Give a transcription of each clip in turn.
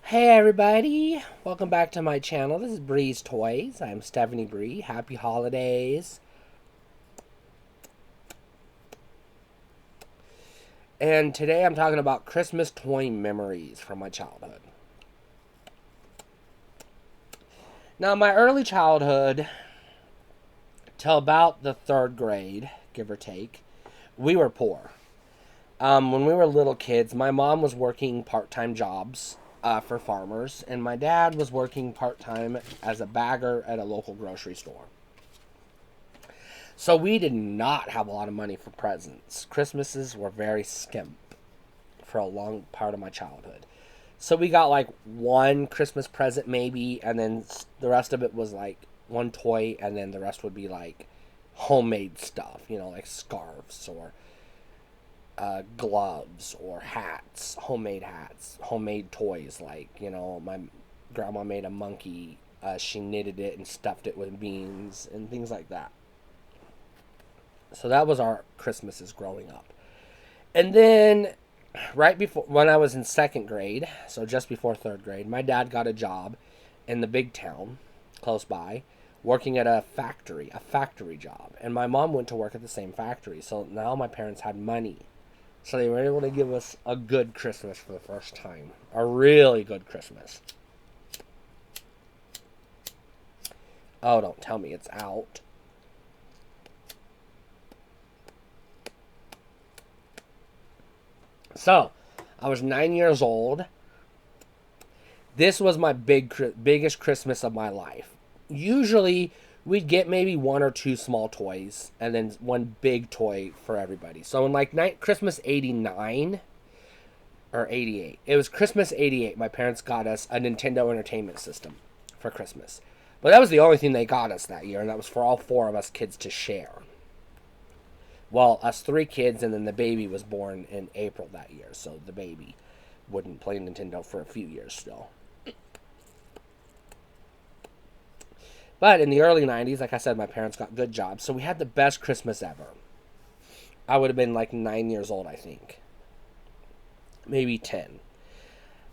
Hey everybody, welcome back to my channel. This is Bree's Toys. I'm Stephanie Bree. Happy holidays. And today I'm talking about Christmas toy memories from my childhood. Now, my early childhood, till about the third grade, give or take, we were poor. When we were little kids, my mom was working part-time jobs for farmers, and my dad was working part-time as a bagger at a local grocery store. So we did not have a lot of money for presents. Christmases were very skimp for a long part of my childhood. So we got like one Christmas present maybe, and then the rest of it was like one toy, and then the rest would be like homemade stuff, like scarves or gloves or hats, homemade toys. Like, my grandma made a monkey. She knitted it and stuffed it with beans and things like that. So that was our Christmases growing up. And then right before, when I was in second grade, so just before third grade, my dad got a job in the big town close by, working at a factory job. And my mom went to work at the same factory. So now my parents had money. So they were able to give us a good Christmas for the first time. A really good Christmas. Oh, don't tell me it's out. So, I was 9 years old. This was my biggest Christmas of my life. Usually, we'd get maybe one or two small toys, and then one big toy for everybody. So in like Christmas '89 or '88, it was Christmas '88. My parents got us a Nintendo Entertainment System for Christmas, but that was the only thing they got us that year, and that was for all four of us kids to share. Well, us three kids, and then the baby was born in April that year, so the baby wouldn't play Nintendo for a few years still. But in the early 90s, like I said, my parents got good jobs, so we had the best Christmas ever. I would have been like 9 years old, I think. Maybe 10.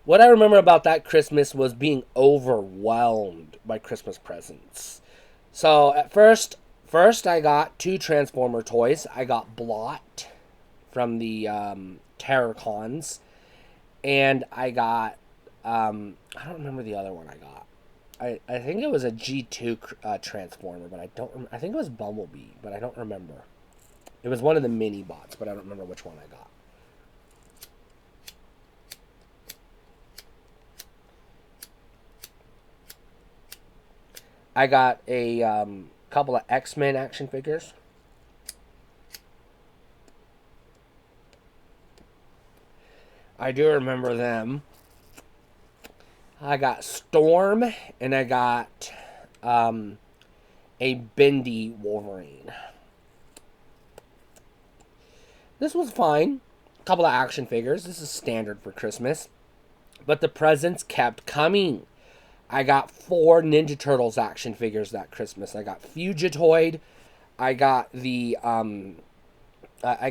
What I remember about that Christmas was being overwhelmed by Christmas presents. So at first I got two Transformer toys. I got Blot from the Terrorcons, and I got I don't remember the other one I got. I think it was a G2 Transformer, but I think it was Bumblebee, but I don't remember. It was one of the mini bots, but I don't remember which one I got. I got a couple of X-Men action figures. I do remember them. I got Storm, and I got a bendy Wolverine. This was fine. A couple of action figures. This is standard for Christmas. But the presents kept coming. I got four Ninja Turtles action figures that Christmas. I got Fugitoid. I got I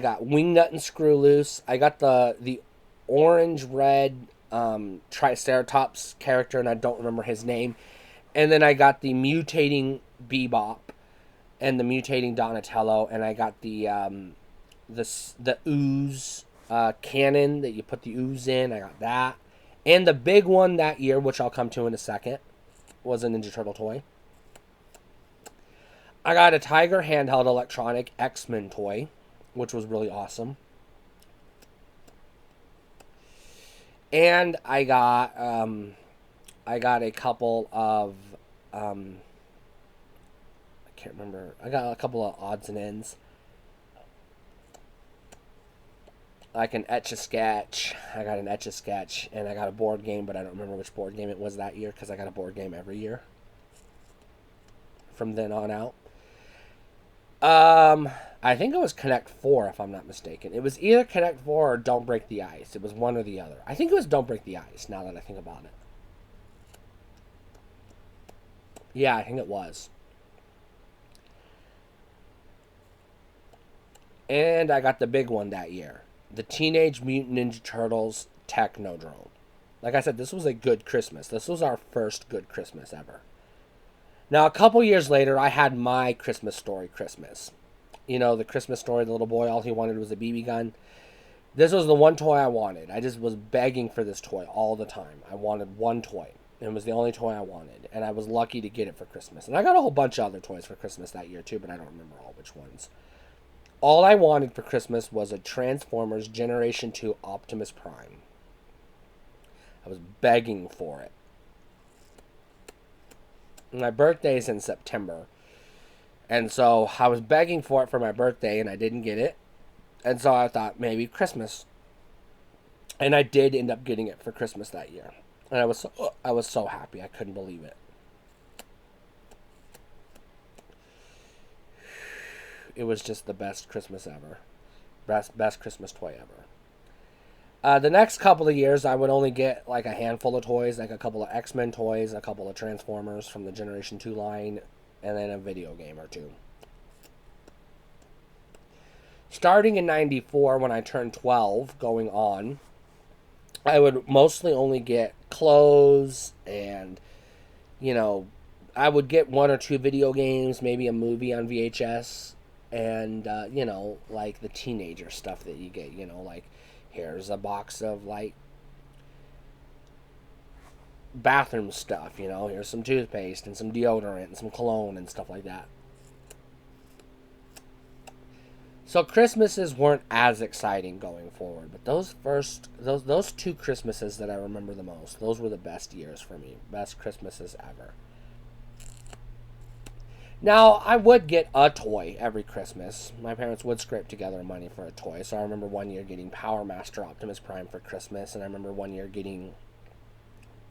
got Wingnut and Screw Loose. I got the orange red Triceratops character, and I don't remember his name. And then I got the mutating Bebop and the mutating Donatello, and I got the ooze cannon that you put the ooze in. I got that. And the big one that year, which I'll come to in a second, was a Ninja Turtle toy. I got a Tiger handheld electronic X-Men toy, which was really awesome. And I got a couple of I can't remember. I got a couple of odds and ends, like an Etch-a-Sketch. I got an Etch-a-Sketch, and I got a board game, but I don't remember which board game it was that year because I got a board game every year from then on out. I think it was Connect Four, if I'm not mistaken. It was either Connect Four or Don't Break the Ice. It was one or the other. I think it was Don't Break the Ice. Now that I think about it, yeah, I think it was. And I got the big one that year, the Teenage Mutant Ninja Turtles Technodrome. Like I said, this was a good Christmas. This was our first good Christmas ever. Now, a couple years later, I had my Christmas Story Christmas. You know, the Christmas Story, the little boy, all he wanted was a BB gun. This was the one toy I wanted. I just was begging for this toy all the time. I wanted one toy. It was the only toy I wanted. And I was lucky to get it for Christmas. And I got a whole bunch of other toys for Christmas that year, too, but I don't remember all which ones. All I wanted for Christmas was a Transformers Generation 2 Optimus Prime. I was begging for it. My birthday is in September. And so I was begging for it for my birthday, and I didn't get it. And so I thought, maybe Christmas. And I did end up getting it for Christmas that year. And I was so happy. I couldn't believe it. It was just the best Christmas ever. Best Christmas toy ever. The next couple of years, I would only get like a handful of toys, like a couple of X-Men toys, a couple of Transformers from the Generation 2 line, and then a video game or two. Starting in 94, when I turned 12, going on, I would mostly only get clothes and, I would get one or two video games, maybe a movie on VHS, and, like the teenager stuff that you get, like here's a box of, like, bathroom stuff, here's some toothpaste and some deodorant and some cologne and stuff like that. So Christmases weren't as exciting going forward, but those two Christmases that I remember the most, those were the best years for me, best Christmases ever. Now, I would get a toy every Christmas. My parents would scrape together money for a toy. So I remember one year getting Power Master Optimus Prime for Christmas, and I remember one year getting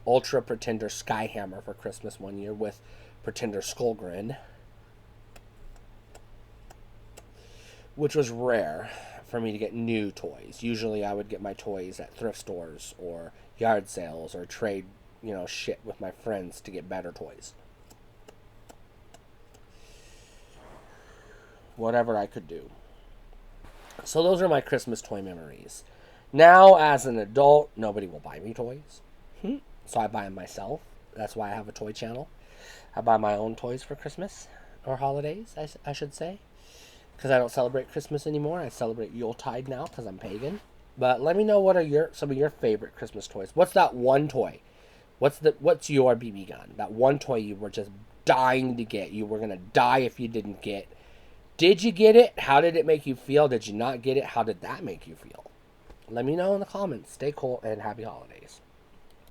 Ultra Pretender Skyhammer for Christmas one year with Pretender Skullgrin, which was rare for me to get new toys. Usually I would get my toys at thrift stores or yard sales or trade, shit with my friends to get better toys. Whatever I could do. So those are my Christmas toy memories. Now, as an adult, nobody will buy me toys. So I buy them myself. That's why I have a toy channel. I buy my own toys for Christmas or holidays, I should say. Because I don't celebrate Christmas anymore. I celebrate Yuletide now because I'm pagan. But let me know what are some of your favorite Christmas toys. What's that one toy? What's your BB gun? That one toy you were just dying to get. You were going to die if you didn't get. Did you get it? How did it make you feel? Did you not get it? How did that make you feel? Let me know in the comments. Stay cool and happy holidays.